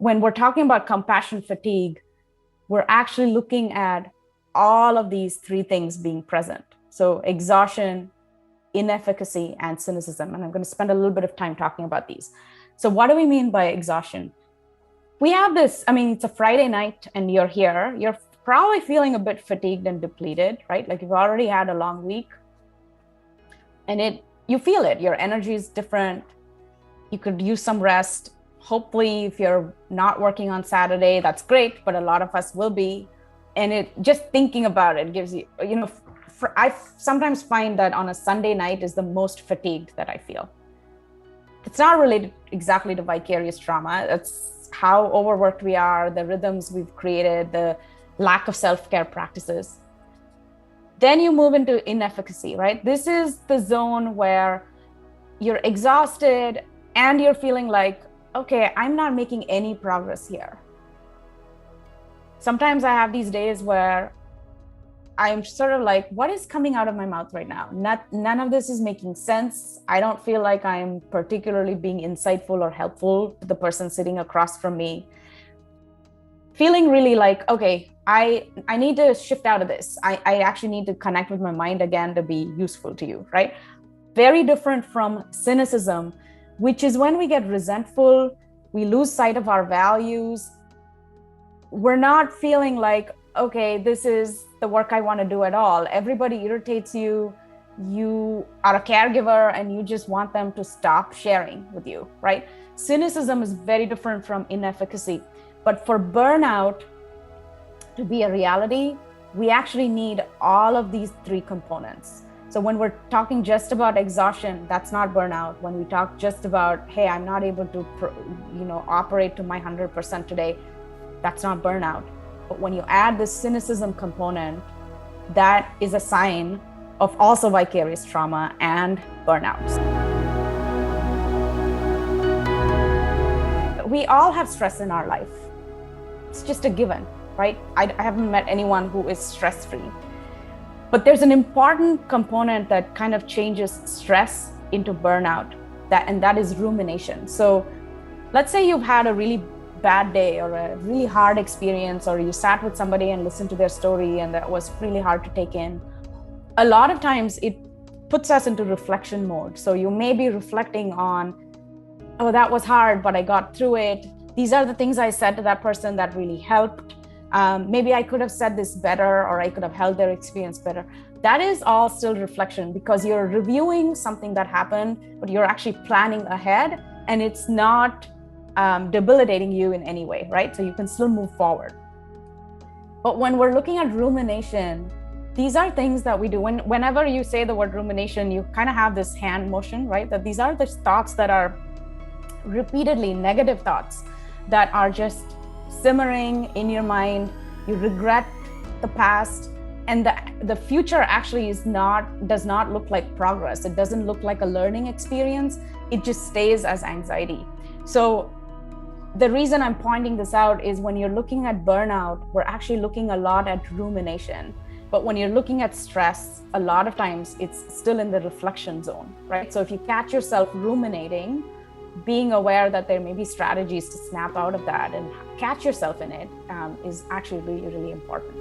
when we're talking about compassion fatigue, we're actually looking at all of these three things being present. So exhaustion, inefficacy, and cynicism. And I'm going to spend a little bit of time talking about these. So what do we mean by exhaustion? We have this, it's a Friday night and you're here. You're probably feeling a bit fatigued and depleted, right? Like you've already had a long week and you feel it. Your energy is different. You could use some rest. Hopefully, if you're not working on Saturday, that's great, but a lot of us will be. And just thinking about it gives you, I sometimes find that on a Sunday night is the most fatigued that I feel. It's not related exactly to vicarious trauma. It's how overworked we are, the rhythms we've created, the lack of self-care practices. Then you move into inefficacy, right? This is the zone where you're exhausted and you're feeling like, okay, I'm not making any progress here. Sometimes I have these days where I'm sort of like, what is coming out of my mouth right now? None of this is making sense. I don't feel like I'm particularly being insightful or helpful to the person sitting across from me. Feeling really like, okay, I need to shift out of this. I actually need to connect with my mind again to be useful to you, right? Very different from cynicism, which is when we get resentful, we lose sight of our values. We're not feeling like, okay, this is the work I want to do at all. Everybody irritates you. You are a caregiver and you just want them to stop sharing with you, right? Cynicism is very different from inefficacy. But for burnout to be a reality, we actually need all of these three components. So when we're talking just about exhaustion, that's not burnout. When we talk just about, hey, I'm not able to operate to my 100% today, that's not burnout. But when you add the cynicism component, that is a sign of also vicarious trauma and burnouts. We all have stress in our life. It's just a given, right? I haven't met anyone who is stress-free. But there's an important component that kind of changes stress into burnout, and that is rumination. So let's say you've had a really bad day or a really hard experience, or you sat with somebody and listened to their story and that was really hard to take in. A lot of times it puts us into reflection mode. So you may be reflecting on, oh, that was hard, but I got through it. These are the things I said to that person that really helped. Maybe I could have said this better, or I could have held their experience better. That is all still reflection, because you're reviewing something that happened, but you're actually planning ahead, and it's not debilitating you in any way, right? So you can still move forward. But when we're looking at rumination, these are things that we do. Whenever you say the word rumination, you kind of have this hand motion, right? That these are the thoughts that are repeatedly negative thoughts that are just simmering in your mind. You regret the past, and the future actually does not look like progress. It doesn't look like a learning experience. It just stays as anxiety. So the reason I'm pointing this out is when you're looking at burnout, we're actually looking a lot at rumination. But when you're looking at stress, a lot of times it's still in the reflection zone, right? So if you catch yourself ruminating, being aware that there may be strategies to snap out of that and catch yourself in it is actually really, really important.